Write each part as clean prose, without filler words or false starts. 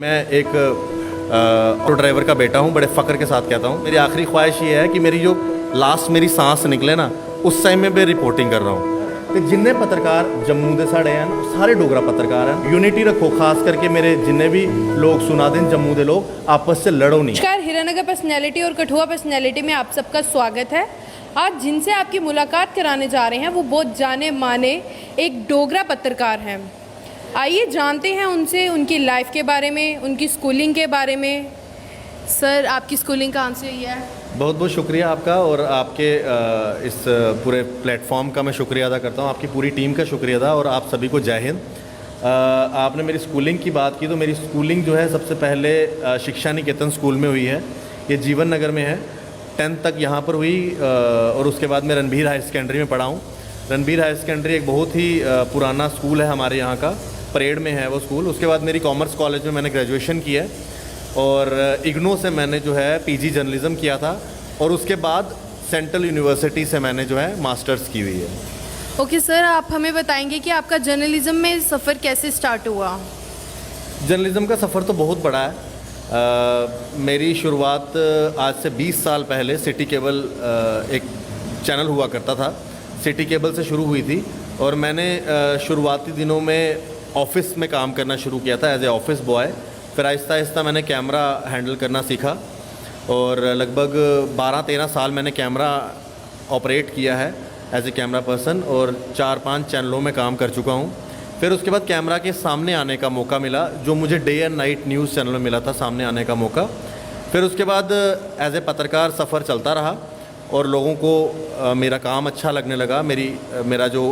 मैं एक auto driver का बेटा हूँ, बड़े फ़ख्र के साथ कहता हूँ। मेरी आखिरी ख्वाहिश ये है कि मेरी सांस निकले ना, उस टाइम में मैं रिपोर्टिंग कर रहा हूँ। तो जिन्ने पत्रकार जम्मू के साढ़े हैं सारे डोगरा पत्रकार हैं। यूनिटी रखो, खास करके मेरे जिन्ने भी लोग सुना दें जम्मू के लोग, आपस से लड़ो नहीं। नमस्कार, हीरानगर पर्सनैलिटी और कठुआ पर्सनैलिटी में आप सबका स्वागत है। आज जिनसे आपकी मुलाकात कराने जा रहे हैं वो बहुत जाने माने एक डोगरा पत्रकार हैं। आइए जानते हैं उनसे उनकी लाइफ के बारे में, उनकी स्कूलिंग के बारे में। सर, आपकी स्कूलिंग कहाँ से हुई है? बहुत बहुत शुक्रिया आपका, और आपके इस पूरे प्लेटफॉर्म का मैं शुक्रिया अदा करता हूँ। आपकी पूरी टीम का शुक्रिया अदा, और आप सभी को जय हिंद। आपने मेरी स्कूलिंग की बात की, तो मेरी स्कूलिंग जो है सबसे पहले शिक्षा निकेतन स्कूल में हुई है। ये जीवन नगर में है। 10th तक यहाँ पर हुई, और उसके बाद मैं रणबीर हायर सेकेंडरी में पढ़ा हूँ। रणबीर हायर सेकेंडरी एक बहुत ही पुराना स्कूल है हमारे यहाँ का, परेड में है वो स्कूल। उसके बाद मेरी कॉमर्स कॉलेज में मैंने ग्रेजुएशन किया है, और इग्नो से मैंने जो है पीजी जर्नलिज़म किया था, और उसके बाद सेंट्रल यूनिवर्सिटी से मैंने जो है मास्टर्स की हुई है। ओके सर, आप हमें बताएंगे कि आपका जर्नलिज्म में सफ़र कैसे स्टार्ट हुआ? जर्नलिज़म का सफ़र तो बहुत बड़ा है। मेरी शुरुआत आज से 20 साल पहले सिटी केबल एक चैनल हुआ करता था, सिटी केबल से शुरू हुई थी। और मैंने शुरुआती दिनों में ऑफ़िस में काम करना शुरू किया था एज ए ऑफिस बॉय। फिर आहिस्ता आहिस्ता मैंने कैमरा हैंडल करना सीखा, और लगभग 12-13 साल मैंने कैमरा ऑपरेट किया है एज ए कैमरा पर्सन, और 4-5 चैनलों में काम कर चुका हूँ। फिर उसके बाद कैमरा के सामने आने का मौका मिला, जो मुझे day and night news channel में मिला था सामने आने का मौका। फिर उसके बाद एज ए पत्रकार सफ़र चलता रहा, और लोगों को मेरा काम अच्छा लगने लगा। मेरा जो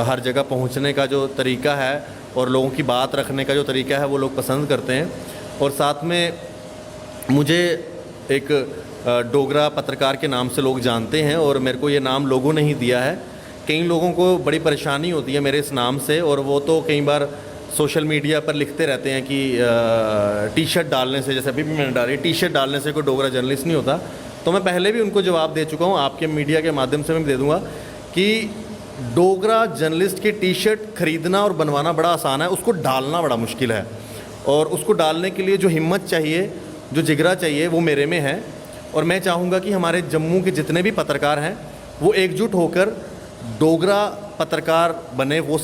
हर जगह पहुंचने का जो तरीका है और लोगों की बात रखने का जो तरीका है वो लोग पसंद करते हैं। और साथ में मुझे एक डोगरा पत्रकार के नाम से लोग जानते हैं, और मेरे को ये नाम लोगों ने ही दिया है। कई लोगों को बड़ी परेशानी होती है मेरे इस नाम से, और वो तो कई बार सोशल मीडिया पर लिखते रहते हैं कि टी शर्ट डालने से, जैसे अभी भी मैंने डाली, टी शर्ट डालने से कोई डोगरा जर्नलिस्ट नहीं होता। तो मैं पहले भी उनको जवाब दे चुका हूँ, आपके मीडिया के माध्यम से मैं दे दूँगा कि डोगरा जर्नलिस्ट की टी शर्ट ख़रीदना और बनवाना बड़ा आसान है, उसको डालना बड़ा मुश्किल है। और उसको डालने के लिए जो हिम्मत चाहिए, जो जिगरा चाहिए, वो मेरे में है। और मैं चाहूँगा कि हमारे जम्मू के जितने भी पत्रकार हैं वो एकजुट होकर डोगरा पत्रकार बने, वो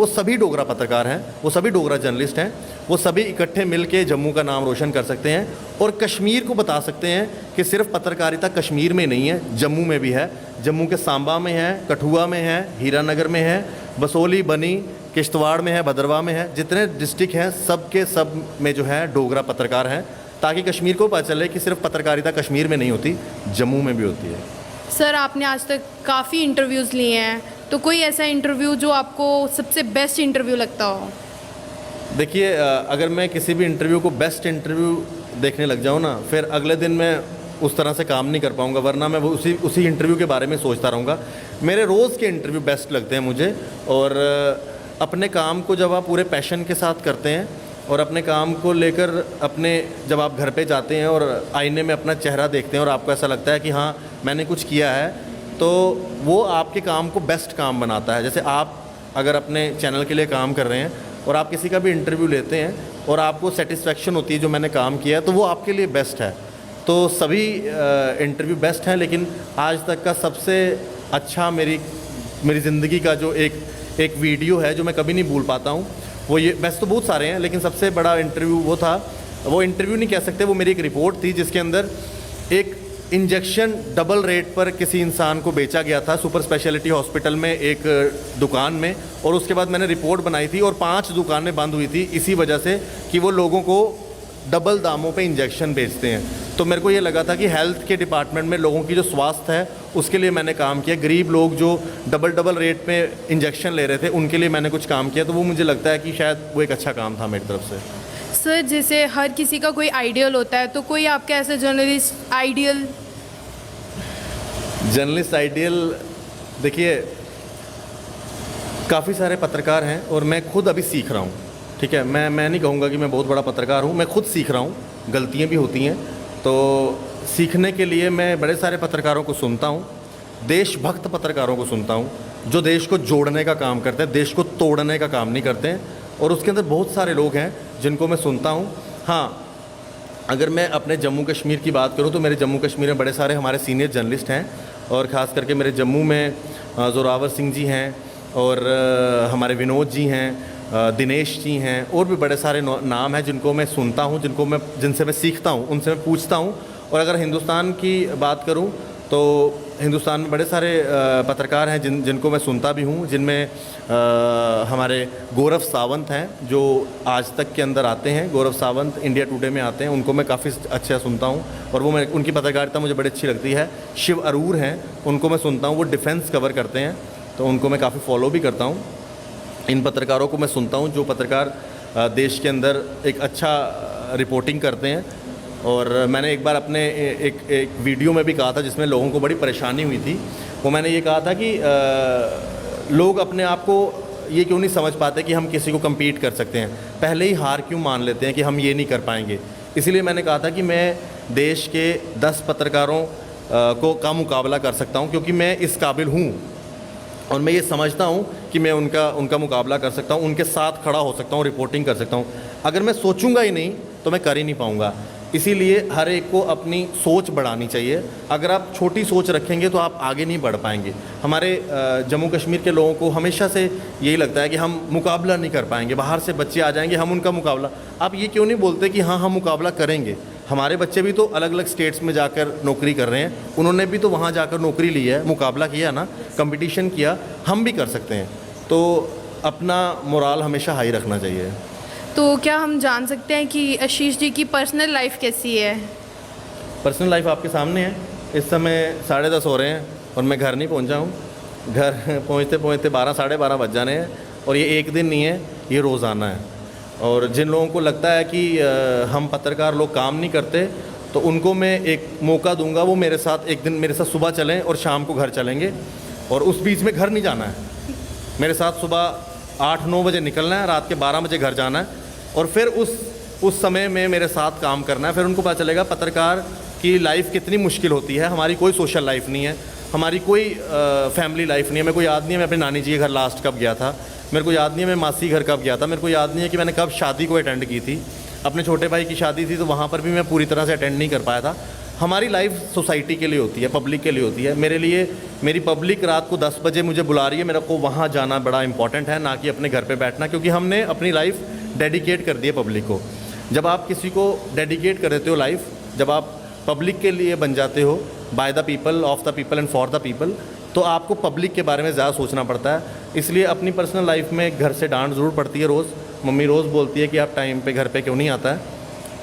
सभी डोगरा पत्रकार हैं, वो सभी डोगरा जर्नलिस्ट हैं। वो सभी इकट्ठे मिल के जम्मू का नाम रोशन कर सकते हैं, और कश्मीर को बता सकते हैं कि सिर्फ पत्रकारिता कश्मीर में नहीं है, जम्मू में भी है। जम्मू के सांबा में है, कठुआ में है, हीरानगर में है, बसोली, बनी, किश्तवाड़ में है, भद्रवाह में है। जितने डिस्ट्रिक्ट हैं सब के सब में जो है डोगरा पत्रकार हैं, ताकि कश्मीर को पता चले कि सिर्फ पत्रकारिता कश्मीर में नहीं होती, जम्मू में भी होती है। सर, आपने आज तक काफ़ी इंटरव्यूज़ लिए हैं, तो कोई ऐसा इंटरव्यू जो आपको सबसे बेस्ट इंटरव्यू लगता हो? देखिए, अगर मैं किसी भी इंटरव्यू को बेस्ट इंटरव्यू देखने लग जाऊँ ना, फिर अगले दिन मैं उस तरह से काम नहीं कर पाऊँगा, वरना मैं वो उसी इंटरव्यू के बारे में सोचता रहूँगा। मेरे रोज़ के इंटरव्यू बेस्ट लगते हैं मुझे। और अपने काम को जब आप पूरे पैशन के साथ करते हैं, और अपने काम को लेकर जब आप घर पे जाते हैं और आईने में अपना चेहरा देखते हैं और आपको ऐसा लगता है कि हाँ मैंने कुछ किया है, तो वो आपके काम को बेस्ट काम बनाता है। जैसे आप अगर अपने चैनल के लिए काम कर रहे हैं और आप किसी का भी इंटरव्यू लेते हैं और आपको सेटिस्फेक्शन होती है जो मैंने काम किया है, तो वो आपके लिए बेस्ट है। तो सभी इंटरव्यू बेस्ट हैं, लेकिन आज तक का सबसे अच्छा मेरी ज़िंदगी का जो एक वीडियो है जो मैं कभी नहीं भूल पाता हूँ, वो ये, वैसे तो बहुत सारे हैं लेकिन सबसे बड़ा इंटरव्यू वो था। वो इंटरव्यू नहीं कह सकते, वो मेरी एक रिपोर्ट थी जिसके अंदर एक इंजेक्शन डबल रेट पर किसी इंसान को बेचा गया था सुपर स्पेशलिटी हॉस्पिटल में एक दुकान में। और उसके बाद मैंने रिपोर्ट बनाई थी, और 5 दुकानें बंद हुई थी इसी वजह से कि वो लोगों को डबल दामों पे इंजेक्शन बेचते हैं। तो मेरे को ये लगा था कि हेल्थ के डिपार्टमेंट में लोगों की जो स्वास्थ्य है उसके लिए मैंने काम किया। गरीब लोग जो डबल रेट पे इंजेक्शन ले रहे थे उनके लिए मैंने कुछ काम किया, तो वो मुझे लगता है कि शायद वो एक अच्छा काम था मेरी तरफ से। सर, जैसे हर किसी का कोई आइडियल होता है, तो कोई आपका ऐसा जर्नलिस्ट आइडियल? देखिए, काफ़ी सारे पत्रकार हैं, और मैं खुद अभी सीख रहा हूँ। ठीक है, मैं नहीं कहूँगा कि मैं बहुत बड़ा पत्रकार हूँ, मैं खुद सीख रहा हूँ, गलतियाँ भी होती हैं। तो सीखने के लिए मैं बड़े सारे पत्रकारों को सुनता हूँ, देशभक्त पत्रकारों को सुनता हूँ, जो देश को जोड़ने का काम करते हैं, देश को तोड़ने का काम नहीं करते हैं। और उसके अंदर बहुत सारे लोग हैं जिनको मैं सुनता हूँ। हाँ, अगर मैं अपने जम्मू कश्मीर की बात करूं तो मेरे जम्मू कश्मीर में बड़े सारे हमारे सीनियर जर्नलिस्ट हैं, और ख़ास करके मेरे जम्मू में ज़ोरावर सिंह जी हैं, और हमारे विनोद जी हैं, दिनेश जी हैं, और भी बड़े सारे नाम हैं जिनको मैं सुनता हूं, जिनसे मैं सीखता हूं, उनसे मैं पूछता हूं। और अगर हिंदुस्तान की बात करूं तो हिंदुस्तान में बड़े सारे पत्रकार हैं जिनको मैं सुनता भी हूँ, जिनमें हमारे गौरव सावंत हैं जो आज तक के अंदर आते हैं। गौरव सावंत इंडिया टुडे में आते हैं, उनको मैं काफ़ी अच्छा सुनता हूँ और उनकी पत्रकारिता मुझे बड़ी अच्छी लगती है। शिव अरूर हैं, उनको मैं सुनता हूँ, वो डिफेंस कवर करते हैं, तो उनको मैं काफ़ी फॉलो भी करता हूँ। इन पत्रकारों को मैं सुनता हूँ जो पत्रकार देश के अंदर एक अच्छा रिपोर्टिंग करते हैं। और मैंने एक बार अपने एक वीडियो में भी कहा था जिसमें लोगों को बड़ी परेशानी हुई थी, वो मैंने ये कहा था कि लोग अपने आप को ये क्यों नहीं समझ पाते कि हम किसी को कम्पीट कर सकते हैं, पहले ही हार क्यों मान लेते हैं कि हम ये नहीं कर पाएंगे। इसीलिए मैंने कहा था कि मैं देश के 10 पत्रकारों का मुकाबला कर सकता हूँ, क्योंकि मैं इस काबिल हूँ और मैं ये समझता हूँ कि मैं उनका मुकाबला कर सकता हूँ, उनके साथ खड़ा हो सकता हूँ, रिपोर्टिंग कर सकता हूँ। अगर मैं सोचूंगा ही नहीं तो मैं कर ही नहीं पाऊँगा। इसीलिए हर एक को अपनी सोच बढ़ानी चाहिए। अगर आप छोटी सोच रखेंगे तो आप आगे नहीं बढ़ पाएंगे। हमारे जम्मू कश्मीर के लोगों को हमेशा से यही लगता है कि हम मुकाबला नहीं कर पाएंगे, बाहर से बच्चे आ जाएंगे, हम उनका मुकाबला। आप ये क्यों नहीं बोलते कि हाँ हम मुकाबला करेंगे? हमारे बच्चे भी तो अलग अलग स्टेट्स में जाकर नौकरी कर रहे हैं, उन्होंने भी तो वहाँ जाकर नौकरी ली है, मुकाबला किया ना, कंपटीशन किया, हम भी कर सकते हैं। तो अपना मोराल हमेशा हाई रखना चाहिए। तो क्या हम जान सकते हैं कि आशीष जी की पर्सनल लाइफ कैसी है? पर्सनल लाइफ आपके सामने है। इस समय 10:30 हो रहे हैं और मैं घर नहीं पहुंचा हूं। घर पहुंचते पहुंचते 12 साढ़े 12 बज जाने हैं, और ये एक दिन नहीं है, ये रोज़ाना है। और जिन लोगों को लगता है कि हम पत्रकार लोग काम नहीं करते, तो उनको मैं एक मौका दूंगा, वो मेरे साथ एक दिन मेरे साथ सुबह चलें और शाम को घर चलेंगे, और उस बीच में घर नहीं जाना है। मेरे साथ सुबह 8-9 बजे निकलना है, रात के 12 बजे घर जाना है, और फिर उस समय में मेरे साथ काम करना है। फिर उनको पता चलेगा पत्रकार की लाइफ कितनी मुश्किल होती है। हमारी कोई सोशल लाइफ नहीं है, हमारी कोई फैमिली लाइफ नहीं है। मेरे को याद नहीं है मैं अपनी नानी जी के घर लास्ट कब गया था, मेरे को याद नहीं है मैं मासी घर कब गया था, मेरे को याद नहीं है कि मैंने कब शादी को अटेंड की थी। अपने छोटे भाई की शादी थी तो वहाँ पर भी मैं पूरी तरह से अटेंड नहीं कर पाया था। हमारी लाइफ सोसाइटी के लिए होती है, पब्लिक के लिए होती है। मेरे लिए मेरी पब्लिक रात को 10 बजे मुझे बुला रही है, मेरे को वहाँ जाना बड़ा इंपॉर्टेंट है, ना कि अपने घर पे बैठना, क्योंकि हमने अपनी लाइफ डेडिकेट कर दी है पब्लिक को। जब आप किसी को डेडिकेट कर देते हो लाइफ, जब आप पब्लिक के लिए बन जाते हो, by the people, of the people and for the people, तो आपको पब्लिक के बारे में ज़्यादा सोचना पड़ता है। इसलिए अपनी पर्सनल लाइफ में घर से डांट ज़रूर पड़ती है रोज़। मम्मी रोज़ बोलती है कि आप टाइम पे घर पे क्यों नहीं आता है,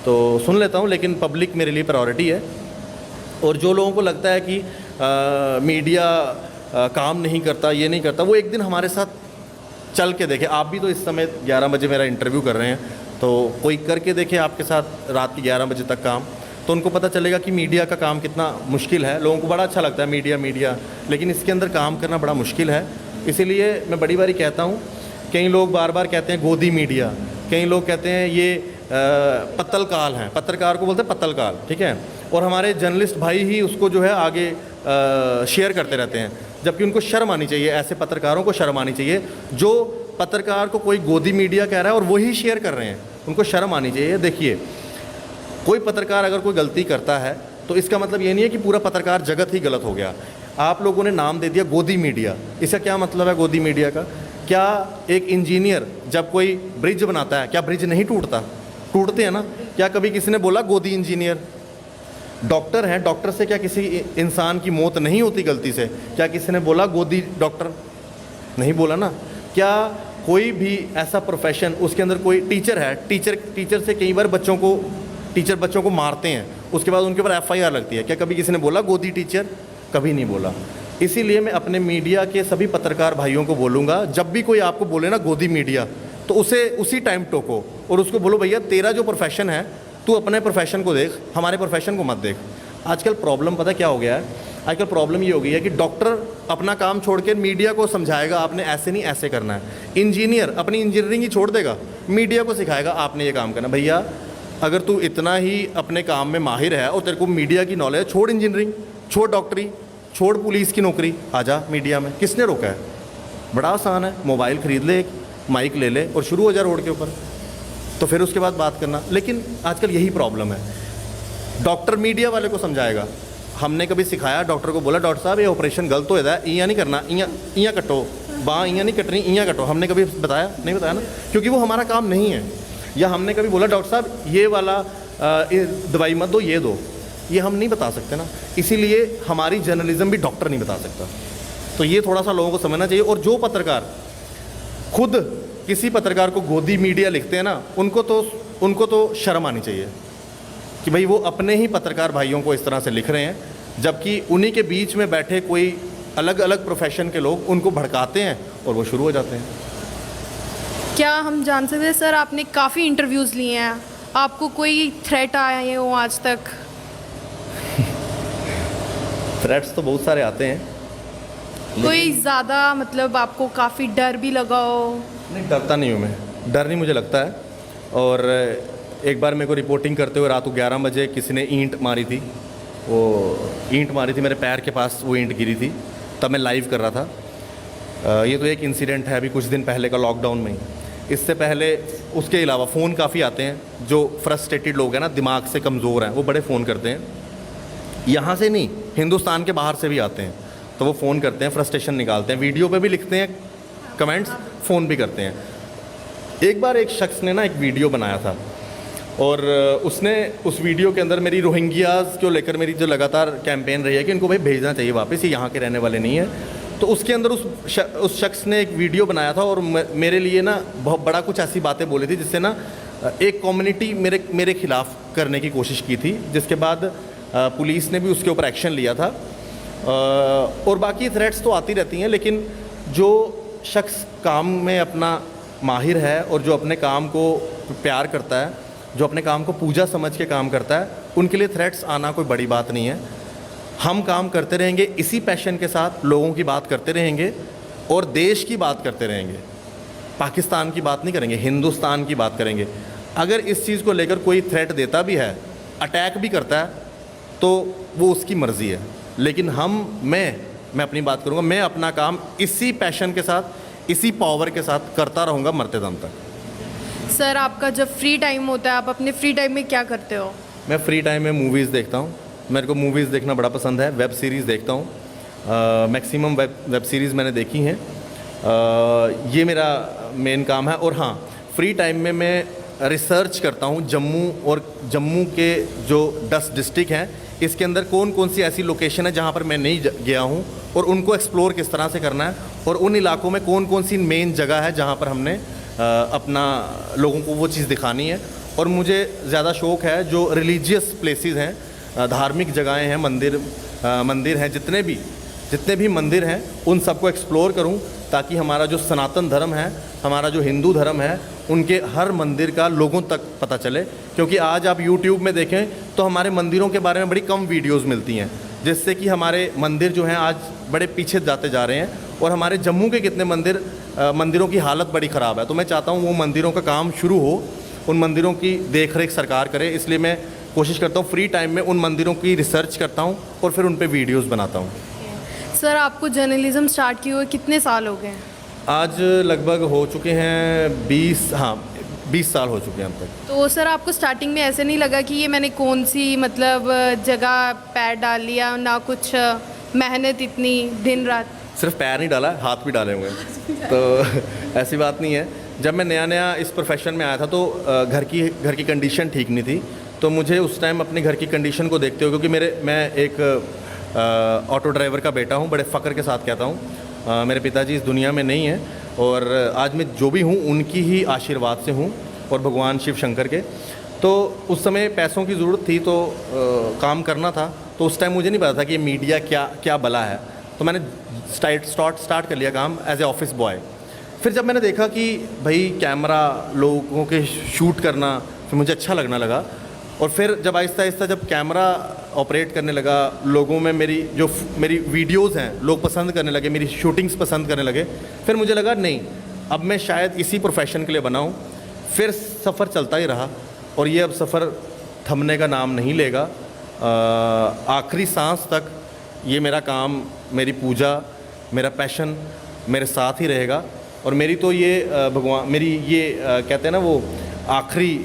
तो सुन लेता हूँ, लेकिन पब्लिक मेरे लिए प्रायोरिटी है। और जो लोगों को लगता है कि मीडिया काम नहीं करता, ये नहीं करता, वो एक दिन हमारे साथ चल के देखे। आप भी तो इस समय 11 बजे मेरा इंटरव्यू कर रहे हैं, तो कोई करके देखे आपके साथ रात के 11 बजे तक काम, तो उनको पता चलेगा कि मीडिया का काम कितना मुश्किल है। लोगों को बड़ा अच्छा लगता है मीडिया, लेकिन इसके अंदर काम करना बड़ा मुश्किल है। इसीलिए मैं बड़ी बारी कहता हूँ, कई लोग बार बार कहते हैं गोदी मीडिया, कई लोग कहते हैं ये पत्तलकाल हैं, पत्रकार को बोलते हैं पत्तलकाल, ठीक है। और हमारे जर्नलिस्ट भाई ही उसको जो है आगे शेयर करते रहते हैं, जबकि उनको शर्म आनी चाहिए। ऐसे पत्रकारों को शर्म आनी चाहिए जो पत्रकार को कोई गोदी मीडिया कह रहा है और वही शेयर कर रहे हैं, उनको शर्म आनी चाहिए। देखिए, कोई पत्रकार अगर कोई गलती करता है तो इसका मतलब ये नहीं है कि पूरा पत्रकार जगत ही गलत हो गया। आप लोगों ने नाम दे दिया गोदी मीडिया, इसका क्या मतलब है गोदी मीडिया का? क्या एक इंजीनियर जब कोई ब्रिज बनाता है, क्या ब्रिज नहीं टूटता? टूटते हैं ना। क्या कभी किसी ने बोला गोदी इंजीनियर? डॉक्टर हैं, डॉक्टर से क्या किसी इंसान की मौत नहीं होती गलती से? क्या किसी ने बोला गोदी डॉक्टर? नहीं बोला ना। क्या कोई भी ऐसा प्रोफेशन, उसके अंदर कोई टीचर है, टीचर से कई बार टीचर बच्चों को मारते हैं, उसके बाद उनके ऊपर FIR लगती है, क्या कभी किसी ने बोला गोदी टीचर? कभी नहीं बोला। इसीलिए मैं अपने मीडिया के सभी पत्रकार भाइयों को बोलूँगा, जब भी कोई आपको बोले ना गोदी मीडिया, तो उसे उसी टाइम टोको और उसको बोलो भैया तेरा जो प्रोफेशन है, तू अपने प्रोफेशन को देख, हमारे प्रोफेशन को मत देख। आजकल प्रॉब्लम पता क्या हो गया है? आजकल प्रॉब्लम ये हो गई है कि डॉक्टर अपना काम छोड़ के मीडिया को समझाएगा आपने ऐसे नहीं ऐसे करना है। इंजीनियर अपनी इंजीनियरिंग ही छोड़ देगा, मीडिया को सिखाएगा आपने ये काम करना। भैया अगर तू इतना ही अपने काम में माहिर है और तेरे को मीडिया की नॉलेज, छोड़ इंजीनियरिंग, छोड़ डॉक्टरी, छोड़ पुलिस की नौकरी, आजा मीडिया में। किसने रोका है? बड़ा आसान है, मोबाइल खरीद ले, एक माइक ले ले और शुरू हो जा रोड के ऊपर। तो फिर उसके बाद बात करना। लेकिन आजकल यही प्रॉब्लम है, डॉक्टर मीडिया वाले को समझाएगा। हमने कभी सिखाया, डॉक्टर को बोला डॉक्टर साहब ये ऑपरेशन गलत हो जाता है, इयां नहीं करना, इयां कटो, बाँ इयां नहीं कटनी, इयां कटो। हमने कभी बताया? नहीं बताया ना, क्योंकि वो हमारा काम नहीं है। या हमने कभी बोला डॉक्टर साहब ये वाला दवाई मत दो, ये दो, ये हम नहीं बता सकते ना। इसीलिए हमारी जर्नलिज्म भी डॉक्टर नहीं बता सकता। तो ये थोड़ा सा लोगों को समझना चाहिए। और जो पत्रकार खुद किसी पत्रकार को गोदी मीडिया लिखते हैं ना, उनको तो शर्म आनी चाहिए कि भाई वो अपने ही पत्रकार भाइयों को इस तरह से लिख रहे हैं, जबकि उन्हीं के बीच में बैठे कोई अलग अलग प्रोफेशन के लोग उनको भड़काते हैं और वो शुरू हो जाते हैं। क्या हम जान सकते हैं सर, आपने काफ़ी इंटरव्यूज़ लिए हैं, आपको कोई थ्रेट आए हो आज तक? थ्रेट्स तो बहुत सारे आते हैं, कोई ज़्यादा मतलब आपको काफ़ी डर भी लगा हो? नहीं, डरता नहीं हूँ मैं, डर नहीं मुझे लगता है। और एक बार मेरे को रिपोर्टिंग करते हुए रात को 11 बजे किसी ने ईंट मारी थी, वो ईंट मारी थी मेरे पैर के पास, वो ईंट गिरी थी, तब मैं लाइव कर रहा था। ये तो एक इंसिडेंट है अभी कुछ दिन पहले का, लॉकडाउन में ही। इससे पहले उसके अलावा फ़ोन काफ़ी आते हैं। जो फ्रस्ट्रेटेड लोग हैं ना, दिमाग से कमज़ोर हैं, वो बड़े फ़ोन करते हैं। यहाँ से नहीं, हिंदुस्तान के बाहर से भी आते हैं, तो वो फ़ोन करते हैं, फ्रस्ट्रेशन निकालते हैं, वीडियो पे भी लिखते हैं कमेंट्स, फ़ोन भी करते हैं। एक बार एक शख्स ने ना एक वीडियो बनाया था, और उसने उस वीडियो के अंदर मेरी रोहिंग्याज़ को लेकर मेरी जो लगातार कैंपेन रही है कि इनको भाई भेजना चाहिए वापस, ये यहाँ के रहने वाले नहीं है। तो उसके अंदर उस शख्स ने एक वीडियो बनाया था और मेरे लिए ना बहुत बड़ा कुछ ऐसी बातें बोली थी जिससे ना एक कम्युनिटी मेरे खिलाफ़ करने की कोशिश की थी, जिसके बाद पुलिस ने भी उसके ऊपर एक्शन लिया था। और बाकी थ्रेट्स तो आती रहती हैं, लेकिन जो शख्स काम में अपना माहिर है और जो अपने काम को प्यार करता है, जो अपने काम को पूजा समझ के काम करता है, उनके लिए थ्रेट्स आना कोई बड़ी बात नहीं है। हम काम करते रहेंगे इसी पैशन के साथ, लोगों की बात करते रहेंगे और देश की बात करते रहेंगे। पाकिस्तान की बात नहीं करेंगे, हिंदुस्तान की बात करेंगे। अगर इस चीज़ को लेकर कोई थ्रेट देता भी है, अटैक भी करता है, तो वो उसकी मर्ज़ी है। लेकिन मैं अपनी बात करूँगा, मैं अपना काम इसी पैशन के साथ, इसी पावर के साथ करता रहूँगा मरते दम तक। सर, आपका जब फ्री टाइम होता है, आप अपने फ्री टाइम में क्या करते हो? मैं फ्री टाइम में मूवीज़ देखता हूँ। मेरे को मूवीज़ देखना बड़ा पसंद है। वेब सीरीज़ देखता हूँ, मैक्सिमम वेब सीरीज़ मैंने देखी हैं। ये मेरा मेन काम है। और हाँ, फ्री टाइम में मैं रिसर्च करता हूँ जम्मू के जो 10 डिस्ट्रिक्ट हैं, इसके अंदर कौन कौन सी ऐसी लोकेशन है जहाँ पर मैं नहीं गया हूँ, और उनको एक्सप्लोर किस तरह से करना है, और उन इलाकों में कौन कौन सी मेन जगह है जहाँ पर हमने अपना लोगों को वो चीज़ दिखानी है। और मुझे ज़्यादा शौक़ है जो रिलीजियस प्लेसेस हैं, धार्मिक जगहें हैं, मंदिर हैं, जितने भी मंदिर हैं उन सबको एक्सप्लोर करूं, ताकि हमारा जो सनातन धर्म है, हमारा जो हिंदू धर्म है, उनके हर मंदिर का लोगों तक पता चले। क्योंकि आज आप YouTube में देखें तो हमारे मंदिरों के बारे में बड़ी कम वीडियोस मिलती हैं, जिससे कि हमारे मंदिर जो हैं आज बड़े पीछे जाते जा रहे हैं। और हमारे जम्मू के कितने मंदिरों की हालत बड़ी ख़राब है। तो मैं चाहता हूँ वो मंदिरों का काम शुरू हो, उन मंदिरों की देख रेख सरकार करे। इसलिए मैं कोशिश करता हूँ फ्री टाइम में उन मंदिरों की रिसर्च करता हूँ और फिर उन पे वीडियोस बनाता हूँ। सर, आपको जर्नलिज्म स्टार्ट किए हुए कितने साल हो गए हैं? आज लगभग हो चुके हैं 20 साल हो चुके हैं अब तक। तो सर, आपको स्टार्टिंग में ऐसे नहीं लगा कि ये मैंने कौन सी मतलब जगह पैर डाल लिया, ना कुछ मेहनत इतनी दिन रात? सिर्फ पैर नहीं डाला, हाथ भी डाले हुए हैं। तो ऐसी बात नहीं है। जब मैं नया इस प्रोफेशन में आया था तो घर की कंडीशन ठीक नहीं थी। तो मुझे उस टाइम अपने घर की कंडीशन को देखते हुए, क्योंकि मैं एक ऑटो ड्राइवर का बेटा हूँ, बड़े फ़ख्र के साथ कहता हूँ। मेरे पिताजी इस दुनिया में नहीं हैं, और आज मैं जो भी हूँ उनकी ही आशीर्वाद से हूँ, और भगवान शिव शंकर के। तो उस समय पैसों की ज़रूरत थी, तो काम करना था। तो उस टाइम मुझे नहीं पता था कि ये मीडिया क्या बला है। तो मैंने स्टार्ट कर लिया काम एज ए ऑफिस बॉय। फिर जब मैंने देखा कि भाई कैमरा लोगों के शूट करना, फिर मुझे अच्छा लगना लगा। और फिर जब आहिस्ता जब कैमरा ऑपरेट करने लगा, लोगों में मेरी वीडियोज़ हैं लोग पसंद करने लगे, मेरी शूटिंग्स पसंद करने लगे। फिर मुझे लगा नहीं, अब मैं शायद इसी प्रोफेशन के लिए बना हूँ। फिर सफ़र चलता ही रहा, और ये अब सफ़र थमने का नाम नहीं लेगा। आखिरी सांस तक ये मेरा काम, मेरी पूजा, मेरा पैशन मेरे साथ ही रहेगा। और मेरी तो ये भगवान, मेरी ये कहते हैं ना वो आखिरी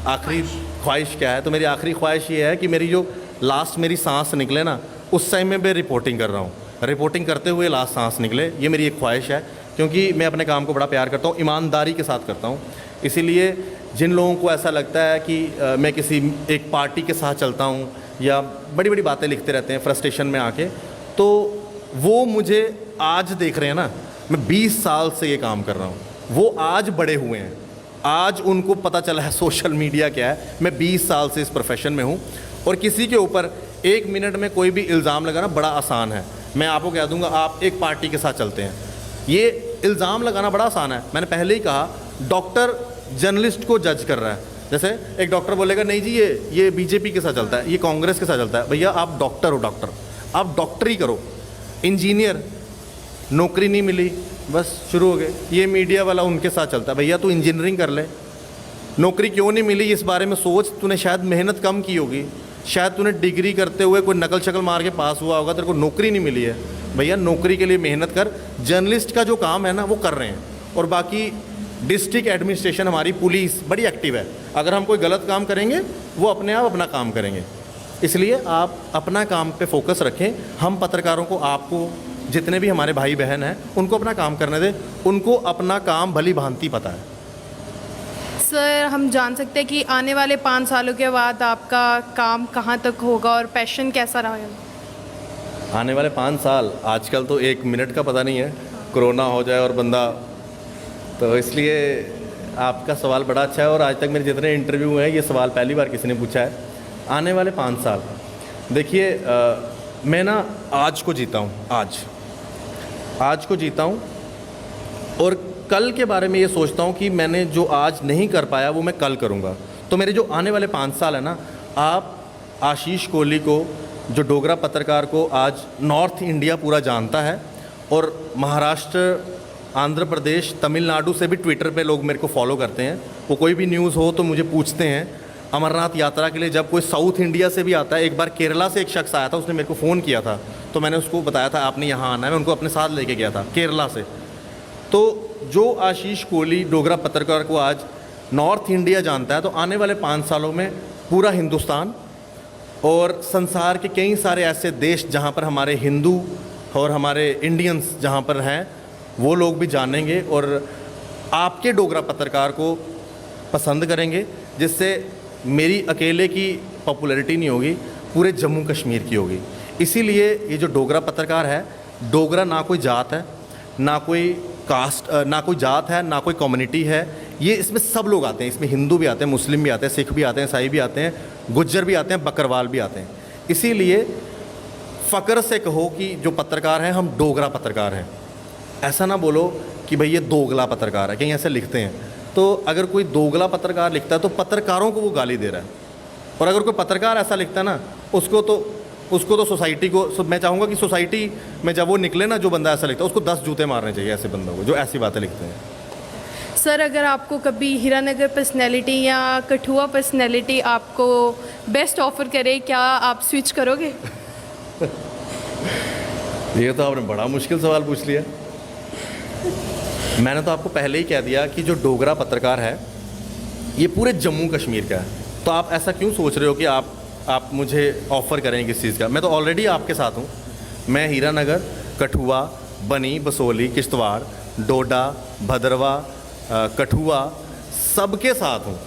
ख्वाहिश क्या है, तो मेरी आखिरी ख्वाहिश ये है कि मेरी जो लास्ट मेरी सांस निकले ना, उस टाइम में मैं रिपोर्टिंग कर रहा हूँ, रिपोर्टिंग करते हुए लास्ट सांस निकले, ये मेरी एक ख्वाहिश है। क्योंकि मैं अपने काम को बड़ा प्यार करता हूँ, ईमानदारी के साथ करता हूँ। इसीलिए जिन लोगों को ऐसा लगता है कि मैं किसी एक पार्टी के साथ चलता हूँ या बड़ी बड़ी बातें लिखते रहते हैं फ्रस्ट्रेशन में आके, तो वो मुझे आज देख रहे हैं ना, मैं 20 साल से ये काम कर रहा हूँ, वो आज बड़े हुए हैं, आज उनको पता चला है सोशल मीडिया क्या है। मैं 20 साल से इस प्रोफेशन में हूँ और किसी के ऊपर 1 मिनट में कोई भी इल्ज़ाम लगाना बड़ा आसान है। मैं आपको कह दूंगा आप एक पार्टी के साथ चलते हैं, ये इल्ज़ाम लगाना बड़ा आसान है। मैंने पहले ही कहा, डॉक्टर जर्नलिस्ट को जज कर रहा है। जैसे एक डॉक्टर बोलेगा नहीं जी ये बीजेपी के साथ चलता है, ये कांग्रेस के साथ चलता है। भैया आप डॉक्टर हो, डॉक्टर आप डॉक्टरी करो। इंजीनियर, नौकरी नहीं मिली बस शुरू हो गए, ये मीडिया वाला उनके साथ चलता है। भैया तू इंजीनियरिंग कर ले, नौकरी क्यों नहीं मिली इस बारे में सोच। तूने शायद मेहनत कम की होगी, शायद तूने डिग्री करते हुए कोई नकल शक्ल मार के पास हुआ होगा, तेरे को नौकरी नहीं मिली है। भैया नौकरी के लिए मेहनत कर। जर्नलिस्ट का जो काम है ना वो कर रहे हैं, और बाकी डिस्ट्रिक्ट एडमिनिस्ट्रेशन हमारी पुलिस बड़ी एक्टिव है। अगर हम कोई गलत काम करेंगे वो अपने आप अपना काम करेंगे। इसलिए आप अपना काम पे फोकस रखें। हम पत्रकारों को, आपको जितने भी हमारे भाई बहन हैं उनको अपना काम करने दें, उनको अपना काम भली भांति पता है। सर हम जान सकते हैं कि आने वाले 5 सालों के बाद आपका काम कहाँ तक होगा और पैशन कैसा रहेगा? आने वाले 5 साल, आजकल तो 1 मिनट का पता नहीं है, कोरोना हो जाए और बंदा, तो इसलिए आपका सवाल बड़ा अच्छा है। और आज तक मेरे जितने इंटरव्यू हुए हैं ये सवाल पहली बार किसी ने पूछा है। आने वाले 5 साल, देखिए मैं ना आज को जीता हूँ, आज को जीता हूँ, और कल के बारे में ये सोचता हूँ कि मैंने जो आज नहीं कर पाया वो मैं कल करूँगा। तो मेरे जो आने वाले 5 साल है ना, आप आशीष कोहली को, जो डोगरा पत्रकार को आज नॉर्थ इंडिया पूरा जानता है, और महाराष्ट्र, आंध्र प्रदेश, तमिलनाडु से भी ट्विटर पे लोग मेरे को फॉलो करते हैं। वो कोई भी न्यूज़ हो तो मुझे पूछते हैं। अमरनाथ यात्रा के लिए जब कोई साउथ इंडिया से भी आता है, एक बार केरला से एक शख्स आया था, उसने मेरे को फ़ोन किया था, तो मैंने उसको बताया था आपने यहाँ आना है, मैं उनको अपने साथ लेके गया था केरला से। तो जो आशीष कोहली डोगरा पत्रकार को आज नॉर्थ इंडिया जानता है, तो आने वाले 5 सालों में पूरा हिंदुस्तान और संसार के कई सारे ऐसे देश जहाँ पर हमारे हिंदू और हमारे इंडियंस जहाँ पर हैं, वो लोग भी जानेंगे और आपके डोगरा पत्रकार को पसंद करेंगे, जिससे मेरी अकेले की पॉपुलैरिटी नहीं होगी, पूरे जम्मू कश्मीर की होगी। इसीलिए ये जो डोगरा पत्रकार है, डोगरा ना कोई जात है, ना कोई कास्ट, ना कोई जात है, ना कोई कम्युनिटी है, ये इसमें सब लोग आते हैं। इसमें हिंदू भी आते हैं, मुस्लिम भी आते हैं, सिख भी आते हैं, ईसाई भी आते हैं, गुज्जर भी आते हैं, बकरवाल भी आते हैं। इसीलिए फ़ख्र से कहो कि जो पत्रकार हैं हम डोगरा पत्रकार हैं, ऐसा ना बोलो कि भाई ये दोगला पत्रकार है, कहीं ऐसे लिखते हैं। तो अगर कोई दोगला पत्रकार लिखता है तो पत्रकारों को वो गाली दे रहा है, और अगर कोई पत्रकार ऐसा लिखता है ना, उसको तो सोसाइटी को, मैं चाहूँगा कि सोसाइटी में जब वो निकले ना, जो बंदा ऐसा लिखता है उसको 10 जूते मारने चाहिए ऐसे बंदों को जो ऐसी बातें लिखते हैं। सर अगर आपको कभी हीरानगर पर्सनैलिटी या कठुआ पर्सनैलिटी आपको बेस्ट ऑफर करे, क्या आप स्विच करोगे? ये तो आपने बड़ा मुश्किल सवाल पूछ लिया। मैंने तो आपको पहले ही कह दिया कि जो डोगरा पत्रकार है ये पूरे जम्मू कश्मीर का है। तो आप ऐसा क्यों सोच रहे हो कि आप मुझे ऑफ़र करेंगे किस चीज़ का? मैं तो ऑलरेडी आपके साथ हूँ। मैं हीरानगर, कठुआ, बनी, बसोली, किश्तवाड़, डोडा, भदरवा, कठुआ सबके साथ हूँ,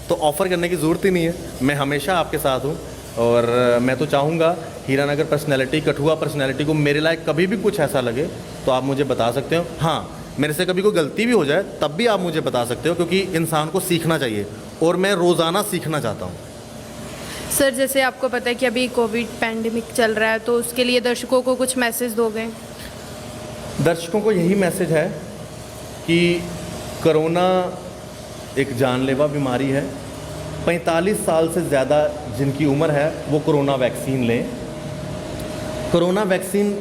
तो ऑफ़र करने की ज़रूरत ही नहीं है। मैं हमेशा आपके साथ हूँ, और मैं तो चाहूँगा हीरानगर पर्सनैलिटी, कठुआ पर्सनैलिटी को मेरे लायक कभी भी कुछ ऐसा लगे तो आप मुझे बता सकते हो। हाँ, मेरे से कभी कोई गलती भी हो जाए तब भी आप मुझे बता सकते हो, क्योंकि इंसान को सीखना चाहिए और मैं रोज़ाना सीखना चाहता हूँ। सर जैसे आपको पता है कि अभी कोविड पैंडेमिक चल रहा है, तो उसके लिए दर्शकों को कुछ मैसेज दोगे? दर्शकों को यही मैसेज है कि कोरोना एक जानलेवा बीमारी है। 45 साल से ज़्यादा जिनकी उम्र है वो कोरोना वैक्सीन लें। कोरोना वैक्सीन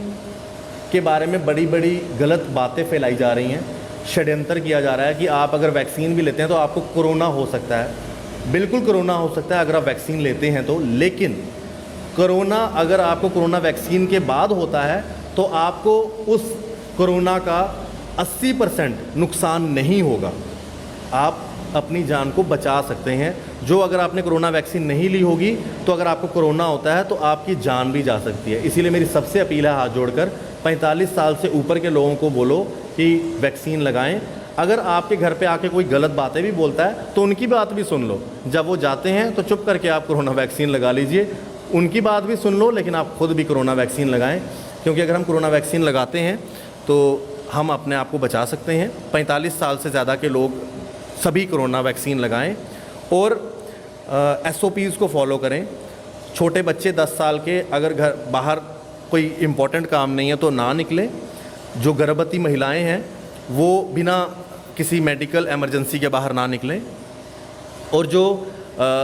के बारे में बड़ी बड़ी गलत बातें फैलाई जा रही हैं, षड्यंत्र किया जा रहा है कि आप अगर वैक्सीन भी लेते हैं तो आपको कोरोना हो सकता है। बिल्कुल कोरोना हो सकता है अगर आप वैक्सीन लेते हैं तो, लेकिन कोरोना अगर आपको कोरोना वैक्सीन के बाद होता है तो आपको उस कोरोना का 80% नुकसान नहीं होगा। आप अपनी जान को बचा सकते हैं। जो अगर आपने कोरोना वैक्सीन नहीं ली होगी तो अगर आपको कोरोना होता है तो आपकी जान भी जा सकती है। इसीलिए मेरी सबसे अपील है हाथ जोड़कर 45 साल से ऊपर के लोगों को बोलो कि वैक्सीन लगाएं। अगर आपके घर पे आके कोई गलत बातें भी बोलता है तो उनकी बात भी सुन लो। जब वो जाते हैं तो चुप करके आप कोरोना वैक्सीन लगा लीजिए। उनकी बात भी सुन लो लेकिन आप खुद भी कोरोना वैक्सीन लगाएं, क्योंकि अगर हम कोरोना वैक्सीन लगाते हैं तो हम अपने आप को बचा सकते हैं। 45 साल से ज़्यादा के लोग सभी कोरोना वैक्सीन लगाएं और SOPs को फॉलो करें। छोटे बच्चे 10 साल के अगर घर बाहर कोई इम्पोर्टेंट काम नहीं है तो ना निकलें। जो गर्भवती महिलाएं हैं वो बिना किसी मेडिकल इमरजेंसी के बाहर ना निकलें। और जो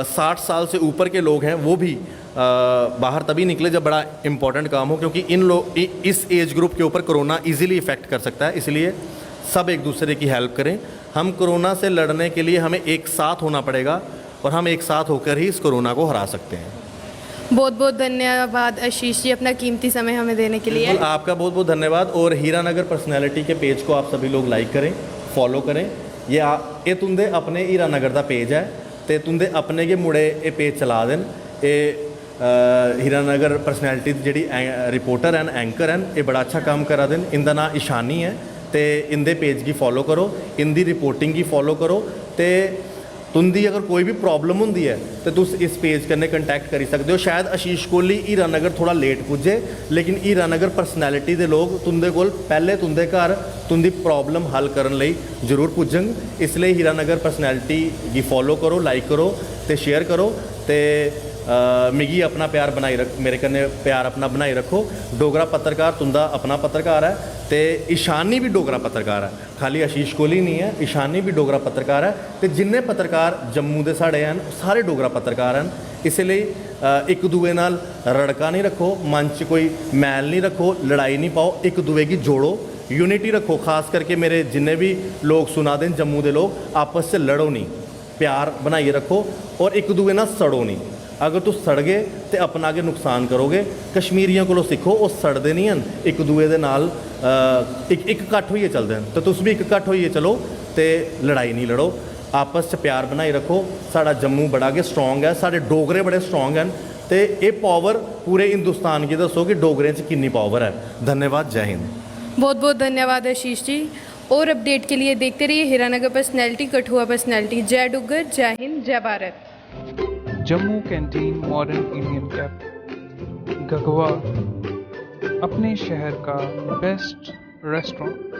60 साल से ऊपर के लोग हैं वो भी बाहर तभी निकले जब बड़ा इम्पोर्टेंट काम हो, क्योंकि इस एज ग्रुप के ऊपर कोरोना इजीली इफ़ेक्ट कर सकता है। इसलिए सब एक दूसरे की हेल्प करें। हम कोरोना से लड़ने के लिए हमें एक साथ होना पड़ेगा और हम एक साथ होकर ही इस कोरोना को हरा सकते हैं। बहुत बहुत धन्यवाद आशीष जी अपना कीमती समय हमें देने के लिए। बिल्कुल, आपका बहुत बहुत धन्यवाद। और हीरानगर पर्सनैलिटी के पेज को आप सभी लोग लाइक करें, फॉलो करें। ये तुंदे अपने हीरानगर का पेज है तो तुंदे अपने के मुड़े ये पेज चला देन। ये हीरानगर पर्सनैलिटी जी रिपोर्टर हैं, एंकर हैं, ये बड़ा अच्छा काम करा देन। इनका नाम ईशानी है तो इंदे पेज की फॉलो करो, इनकी रिपोर्टिंग की फॉलो करो। तो तुंदी अगर कोई भी प्रॉब्लम होंगी है तो तुस इस पेज कन्नै कंटैक्ट करी सकते हो। शायद आशीष कोहली हीरानगर थोड़ा लेट पुज्जे, लेकिन हीरानगर पर्सनैलिटी के लोग तुंदे कोल पहले तुंदे घर तुंदी प्रॉब्लम हल करन लई जरूर पुज्जन। इसलिए हीरानगर पर्सनैलिटी की फॉलो करो, लाइक करो तो शेयर करो। तो मिगी अपना प्यार बनाई रख, मेरे कन्नै प्यार अपना बनाई रखो। डोगरा पत्रकार तुंदा अपना पत्रकार है तो ईशानी भी डोगरा पत्रकार है, खाली आशीष कोहली नहीं है, ईशानी भी डोगरा पत्रकार है। तो जिन्ने पत्रकार जम्मू के साढ़े हैं सारे डोगरा पत्रकार हैं। इसलिए एक दूए नाल रड़का नहीं रखो, मन च कोई मैल नहीं रखो, लड़ाई नहीं पाओ, एक दूए की जोड़ो, यूनिटी रखो। खास करके मेरे जिन्ने भी लोग सुना दें जम्मू के लोग, आपस से लड़ो नहीं, प्यार बनाइए रखो और एक दूए नाल सड़ो नहीं। अगर तुम सड़ गए तो अपना के नुकसान करोगे। कश्मीरियों को सीखो, वो सड़ते नहीं हैं, एक दूए दे नाल एक कट्ठ होइए चलते हैं। तो तुम भी एक कट्ठ होइए चलो तो लड़ाई नहीं लड़ो, आपस च प्यार बनाई रखो। साड़ा जम्मू बड़ा गै स्ट्रोंग है, साढ़े डोगरे बड़े स्ट्रोंग हैं। तो ये पावर पूरे हिंदुस्तान की दसो कि डोगरें च कितनी पावर है। धन्यवाद, जय हिंद। बहुत बहुत धन्यवाद आशीष जी। और अपडेट के लिए देखते रहिए हीरानगर पर्सनैलिटी, कठुआ पर्सनैलिटी। जय डुग्गर, जय हिंद, जय Bharat. Jammu canteen modern Indian cafe, गगवा अपने शहर का बेस्ट रेस्टोरेंट।